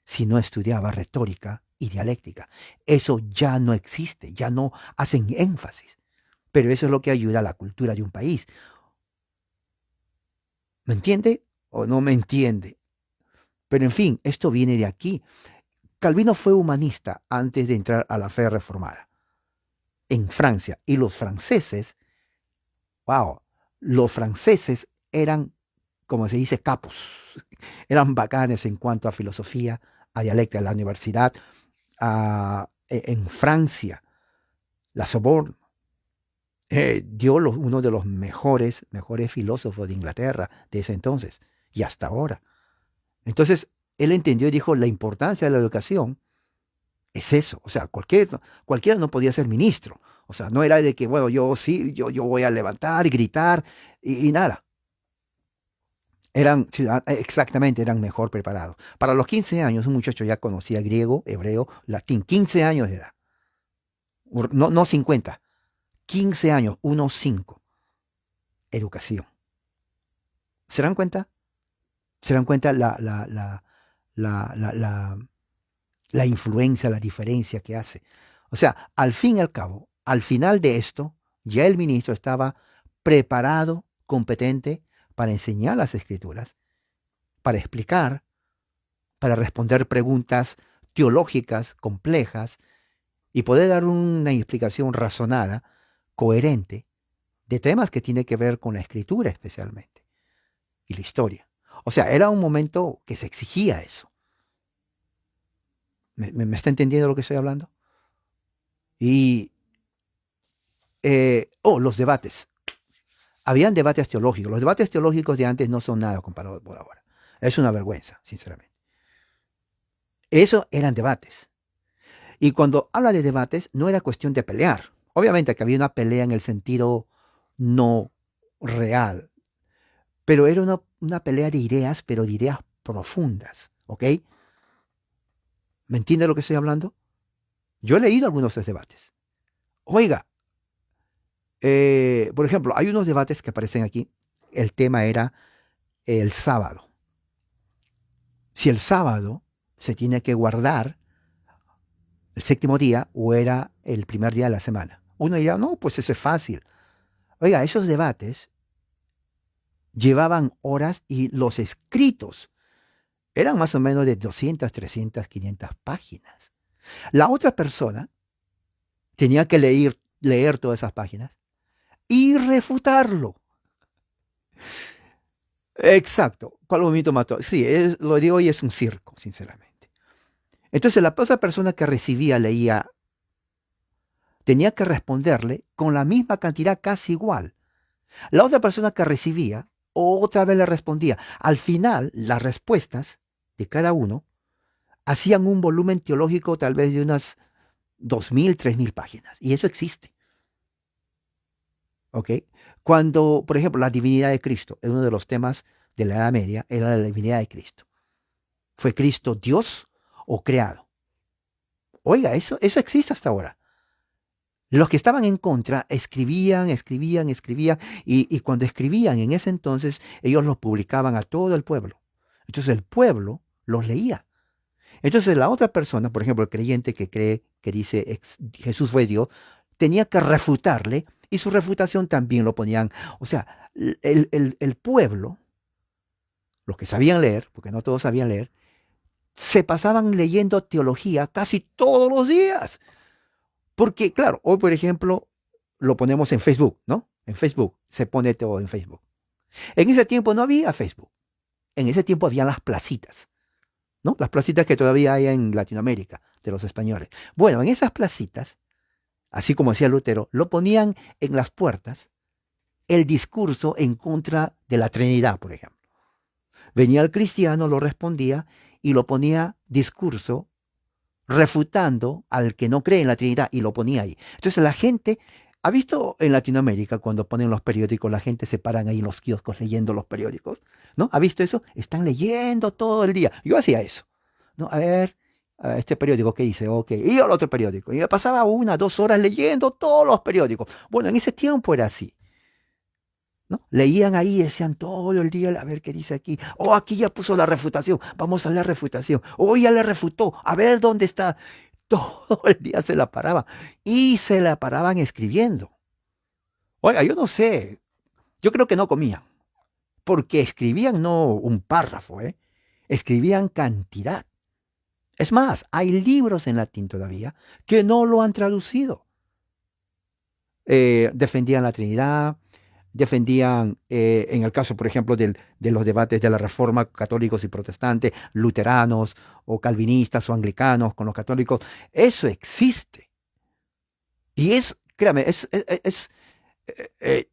si no estudiaba retórica y dialéctica. Eso ya no existe, ya no hacen énfasis. Pero eso es lo que ayuda a la cultura de un país. ¿Me entiende o no me entiende? Pero en fin, esto viene de aquí. Calvino fue humanista antes de entrar a la fe reformada en Francia. Y los franceses, wow, los franceses eran, como se dice, capos. Eran bacanes en cuanto a filosofía, a dialéctica. En la universidad en Francia, la Sorbonne, dio uno de los mejores filósofos de Inglaterra de ese entonces y hasta ahora. Entonces, él entendió y dijo, la importancia de la educación es eso. O sea, cualquiera no podía ser ministro. O sea, no era de que, bueno, yo sí, yo voy a levantar y gritar y nada. Exactamente, eran mejor preparados. Para los 15 años, un muchacho ya conocía griego, hebreo, latín. 15 años de edad. No 50. 15 años, 1,5. Educación. ¿Se dan cuenta? ¿Se dan cuenta la influencia, la diferencia que hace? O sea, al fin y al cabo, al final de esto, ya el ministro estaba preparado, competente para enseñar las escrituras, para explicar, para responder preguntas teológicas complejas y poder dar una explicación razonada, coherente, de temas que tienen que ver con la escritura especialmente y la historia. O sea, era un momento que se exigía eso. ¿Me está entendiendo lo que estoy hablando? Y, los debates. Habían debates teológicos. Los debates teológicos de antes no son nada comparado por ahora. Es una vergüenza, sinceramente. Eso eran debates. Y cuando habla de debates, no era cuestión de pelear. Obviamente que había una pelea en el sentido no real, pero era una pelea de ideas, pero de ideas profundas, ¿ok? ¿Me entiende lo que estoy hablando? Yo he leído algunos de esos debates. Oiga, por ejemplo, hay unos debates que aparecen aquí. El tema era el sábado. Si el sábado se tiene que guardar el séptimo día o era el primer día de la semana. Uno dirá, no, pues eso es fácil. Oiga, esos debates llevaban horas y los escritos eran más o menos de 200, 300, 500 páginas. La otra persona tenía que leer todas esas páginas y refutarlo. Exacto. ¿Cuál movimiento mató? Sí, lo de hoy es un circo, sinceramente. Entonces la otra persona que leía, tenía que responderle con la misma cantidad, casi igual. La otra persona que recibía, otra vez le respondía. Al final, las respuestas de cada uno hacían un volumen teológico tal vez de unas 2,000, 3,000 páginas. Y eso existe. ¿Ok? Cuando, por ejemplo, la divinidad de Cristo, es uno de los temas de la Edad Media, era la divinidad de Cristo. ¿Fue Cristo Dios o creado? Oiga, eso existe hasta ahora. Los que estaban en contra escribían, y cuando escribían en ese entonces, ellos los publicaban a todo el pueblo. Entonces el pueblo los leía. Entonces la otra persona, por ejemplo, el creyente que cree que dice Jesús fue Dios, tenía que refutarle y su refutación también lo ponían. O sea, el pueblo, los que sabían leer, porque no todos sabían leer, se pasaban leyendo teología casi todos los días. Porque, claro, hoy, por ejemplo, lo ponemos en Facebook, ¿no? En Facebook, se pone todo en Facebook. En ese tiempo no había Facebook. En ese tiempo habían las placitas, ¿no? Las placitas que todavía hay en Latinoamérica, de los españoles. Bueno, en esas placitas, así como hacía Lutero, lo ponían en las puertas el discurso en contra de la Trinidad, por ejemplo. Venía el cristiano, lo respondía y lo ponía discurso refutando al que no cree en la Trinidad y lo ponía ahí. Entonces la gente, ¿ha visto en Latinoamérica cuando ponen los periódicos, la gente se paran ahí en los kioscos leyendo los periódicos? ¿No? ¿Ha visto eso? Están leyendo todo el día. Yo hacía eso. ¿No? A ver, este periódico que dice, ok, y el otro periódico. Y me pasaba 1, 2 horas leyendo todos los periódicos. Bueno, en ese tiempo era así. ¿No? Leían ahí, decían todo el día, a ver qué dice aquí. Oh, aquí ya puso la refutación, vamos a la refutación. Oh, ya le refutó, a ver dónde está. Todo el día se la paraba y se la paraban escribiendo. Oiga, yo no sé, yo creo que no comían, porque escribían no un párrafo, escribían cantidad. Es más, hay libros en latín todavía que no lo han traducido. Defendían la Trinidad, defendían, en el caso, por ejemplo, de los debates de la Reforma, católicos y protestantes, luteranos o calvinistas o anglicanos con los católicos. Eso existe. Y créame, eh, eh,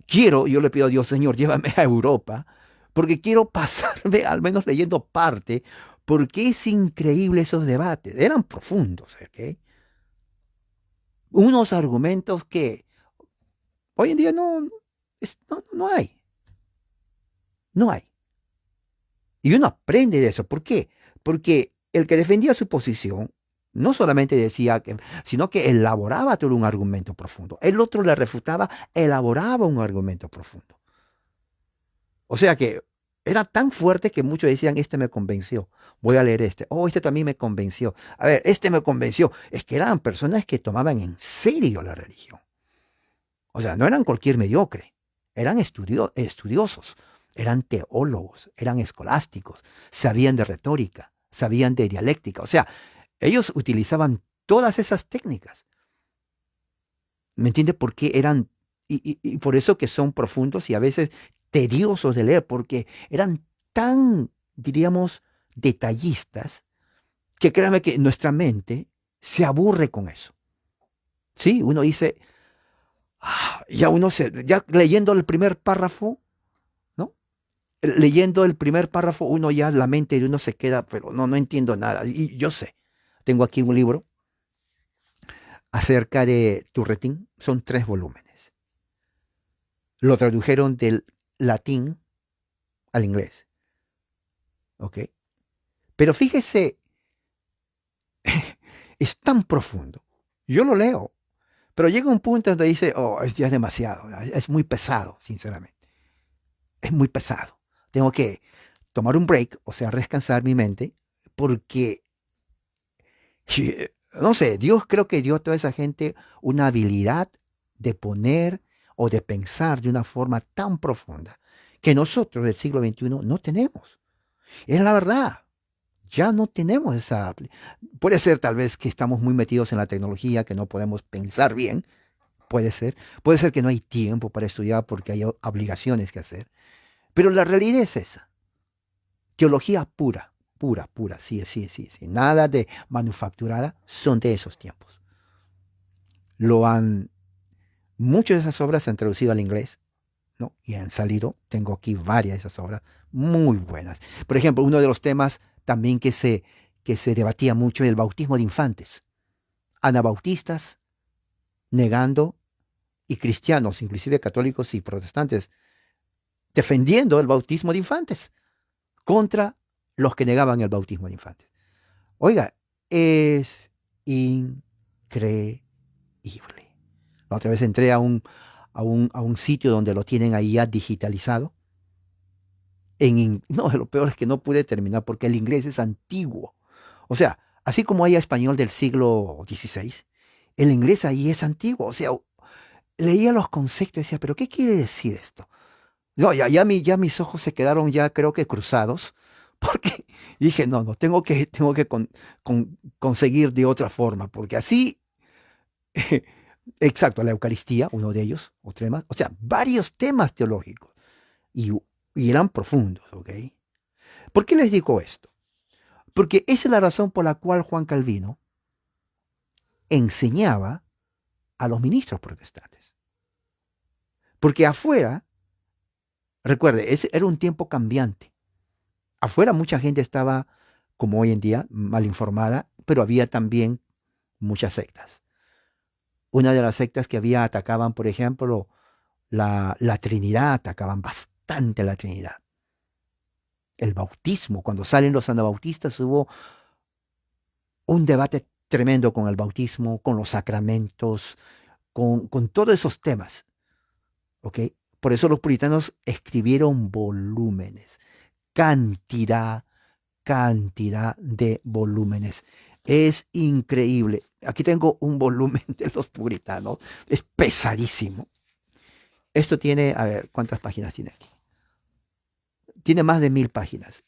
yo le pido a Dios, Señor, llévame a Europa, porque quiero pasarme al menos leyendo parte, porque es increíble esos debates. Eran profundos, ¿ok? Unos argumentos que hoy en día no hay. No hay. Y uno aprende de eso. ¿Por qué? Porque el que defendía su posición no solamente decía que, sino que elaboraba todo un argumento profundo. El otro le refutaba, elaboraba un argumento profundo. O sea que era tan fuerte que muchos decían, este me convenció, voy a leer este. Oh, este también me convenció. A ver, este me convenció. Es que eran personas que tomaban en serio la religión. O sea, no eran cualquier mediocre, eran estudiosos, eran teólogos, eran escolásticos, sabían de retórica, sabían de dialéctica. O sea, ellos utilizaban todas esas técnicas. ¿Me entiende? Porque eran, y por eso que son profundos y a veces tediosos de leer, porque eran tan, diríamos, detallistas, que créame que nuestra mente se aburre con eso. Sí, uno dice, ya leyendo el primer párrafo, ¿no? Leyendo el primer párrafo, uno ya, la mente de uno se queda, pero no entiendo nada. Y yo sé, tengo aquí un libro acerca de Turretín, son 3 volúmenes. Lo tradujeron del latín al inglés, ¿ok? Pero fíjese, es tan profundo. Yo lo leo, pero llega un punto donde dice, oh, ya es demasiado, es muy pesado, sinceramente. Es muy pesado. Tengo que tomar un break, o sea, descansar mi mente, porque, no sé, Dios creo que dio a toda esa gente una habilidad de poner o de pensar de una forma tan profunda que nosotros del siglo XXI no tenemos. Es la verdad. Ya no tenemos esa. Puede ser tal vez que estamos muy metidos en la tecnología, que no podemos pensar bien. Puede ser. Puede ser que no hay tiempo para estudiar porque hay obligaciones que hacer. Pero la realidad es esa. Teología pura, pura, pura. Sí, sí, sí, sí. Nada de manufacturada, son de esos tiempos. Lo han, muchas de esas obras se han traducido al inglés, ¿no? Y han salido, tengo aquí varias de esas obras muy buenas. Por ejemplo, uno de los temas también que se debatía mucho es el bautismo de infantes. Anabautistas negando y cristianos, inclusive católicos y protestantes, defendiendo el bautismo de infantes contra los que negaban el bautismo de infantes. Oiga, es increíble. La otra vez entré a un sitio donde lo tienen ahí ya digitalizado. No, lo peor es que no pude terminar porque el inglés es antiguo. O sea, Así como hay español del siglo XVI, el inglés ahí es antiguo. O sea, leía los conceptos y decía, pero ¿qué quiere decir esto? No, ya mis ojos se quedaron ya creo que cruzados, porque dije, no, tengo que conseguir de otra forma, porque así, exacto, la Eucaristía, uno de ellos, o sea, varios temas teológicos, y, y eran profundos, ¿ok? ¿Por qué les digo esto? Porque esa es la razón por la cual Juan Calvino enseñaba a los ministros protestantes. Porque afuera, recuerde, ese era un tiempo cambiante. Afuera mucha gente estaba, como hoy en día, mal informada, pero había también muchas sectas. Una de las sectas que había atacaban, por ejemplo, la Trinidad, atacaban bastante la Trinidad. El bautismo, cuando salen los anabautistas hubo un debate tremendo con el bautismo, con los sacramentos, con todos esos temas. ¿Ok? Por eso los puritanos escribieron volúmenes, cantidad, cantidad de volúmenes. Es increíble. Aquí tengo un volumen de los puritanos. Es pesadísimo. Esto tiene, a ver, ¿cuántas páginas tiene aquí? Tiene más de 1000 páginas.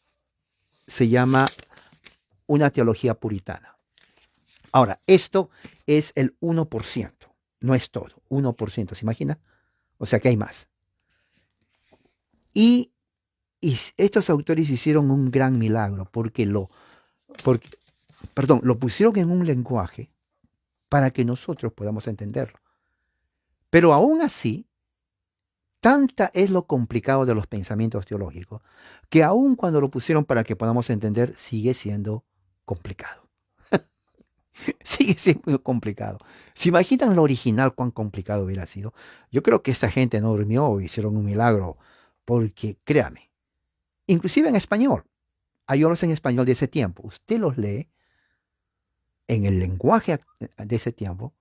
Se llama Una teología puritana. Ahora, esto es el 1%. No es todo. 1%, ¿se imagina? O sea que hay más. Y estos autores hicieron un gran milagro porque lo pusieron en un lenguaje para que nosotros podamos entenderlo. Pero aún así, tanta es lo complicado de los pensamientos teológicos que aún cuando lo pusieron para que podamos entender, sigue siendo complicado. Sigue siendo complicado. ¿Se imaginan lo original cuán complicado hubiera sido? Yo creo que esta gente no durmió, hicieron un milagro, porque créame, inclusive en español, hay obras en español de ese tiempo. Usted los lee en el lenguaje de ese tiempo,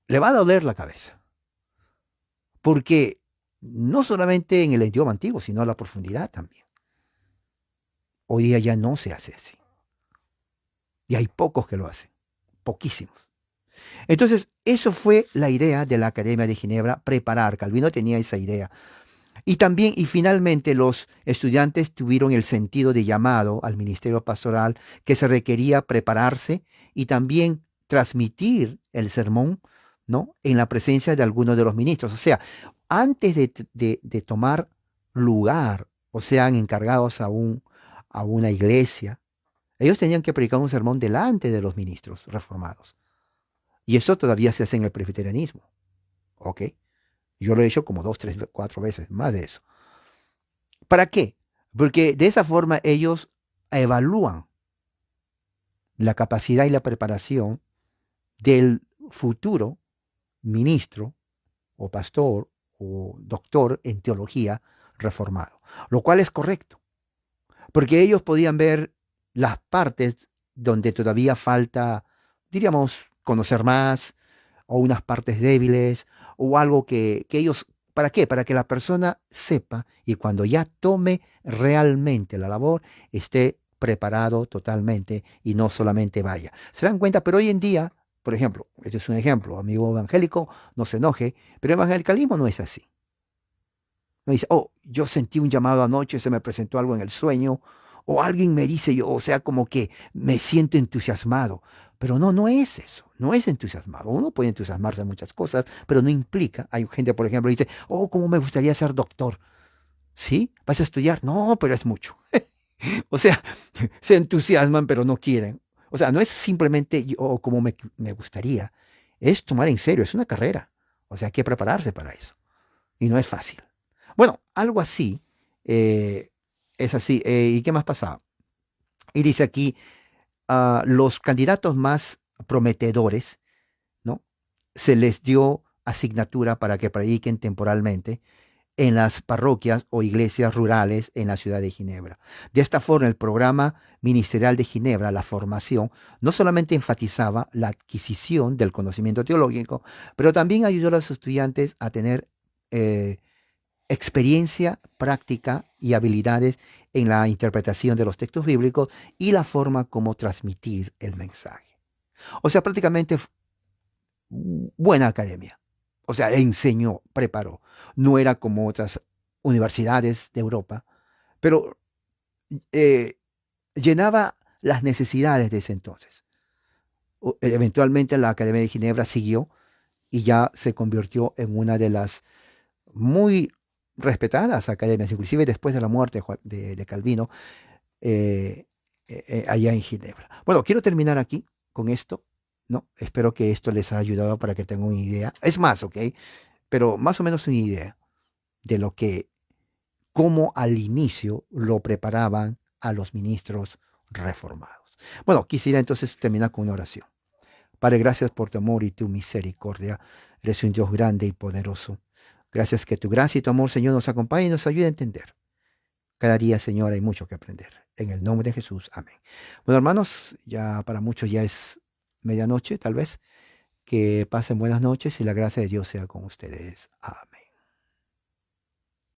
le va a doler la cabeza. Porque no solamente en el idioma antiguo, sino a la profundidad también. Hoy día ya no se hace así. Y hay pocos que lo hacen, poquísimos. Entonces, eso fue la idea de la Academia de Ginebra, preparar. Calvino tenía esa idea. Y también, y finalmente, los estudiantes tuvieron el sentido de llamado al ministerio pastoral, que se requería prepararse y también transmitir el sermón, ¿no?, en la presencia de algunos de los ministros. O sea, antes de tomar lugar, o sean encargados a una iglesia, ellos tenían que predicar un sermón delante de los ministros reformados. Y eso todavía se hace en el presbiterianismo. ¿Ok? Yo lo he hecho como 2, 3, 4 veces, más de eso. ¿Para qué? Porque de esa forma ellos evalúan la capacidad y la preparación del futuro ministro o pastor o doctor en teología reformado, lo cual es correcto, porque ellos podían ver las partes donde todavía falta, diríamos, conocer más, o unas partes débiles, o algo que ellos, ¿para qué? Para que la persona sepa y cuando ya tome realmente la labor, esté preparado totalmente y no solamente vaya. ¿Se dan cuenta? Pero hoy en día, por ejemplo, este es un ejemplo, amigo evangélico, no se enoje, pero el evangelicalismo no es así. No dice, oh, yo sentí un llamado anoche, se me presentó algo en el sueño, o alguien me dice, yo, o sea, como que me siento entusiasmado. Pero no, no es eso, no es entusiasmado. Uno puede entusiasmarse en muchas cosas, pero no implica. Hay gente, por ejemplo, que dice, oh, cómo me gustaría ser doctor. ¿Sí? ¿Vas a estudiar? No, pero es mucho. O sea, se entusiasman, pero no quieren. O sea, no es simplemente yo, oh, como me gustaría. Es tomar en serio, es una carrera. O sea, hay que prepararse para eso. Y no es fácil. Bueno, algo así, es así. ¿Y qué más pasaba? Y dice aquí, los candidatos más prometedores, ¿no? Se les dio asignatura para que prediquen temporalmente en las parroquias o iglesias rurales en la ciudad de Ginebra. De esta forma, el programa ministerial de Ginebra, la formación, no solamente enfatizaba la adquisición del conocimiento teológico, pero también ayudó a los estudiantes a tener experiencia, práctica y habilidades en la interpretación de los textos bíblicos y la forma como transmitir el mensaje. O sea, prácticamente buena academia. O sea, enseñó, preparó. No era como otras universidades de Europa, pero eh, llenaba las necesidades de ese entonces. Eventualmente la Academia de Ginebra siguió y ya se convirtió en una de las muy respetadas academias, inclusive después de la muerte de Calvino, eh, allá en Ginebra. Bueno, quiero terminar aquí con esto, ¿no? Espero que esto les haya ayudado para que tengan una idea. Es más, ¿ok? Pero más o menos una idea de lo que, cómo al inicio lo preparaban a los ministros reformados. Bueno, quisiera entonces terminar con una oración. Padre, gracias por tu amor y tu misericordia. Eres un Dios grande y poderoso. Gracias que tu gracia y tu amor, Señor, nos acompañe y nos ayude a entender. Cada día, Señor, hay mucho que aprender. En el nombre de Jesús. Amén. Bueno, hermanos, ya para muchos ya es medianoche, tal vez. Que pasen buenas noches y la gracia de Dios sea con ustedes. Amén.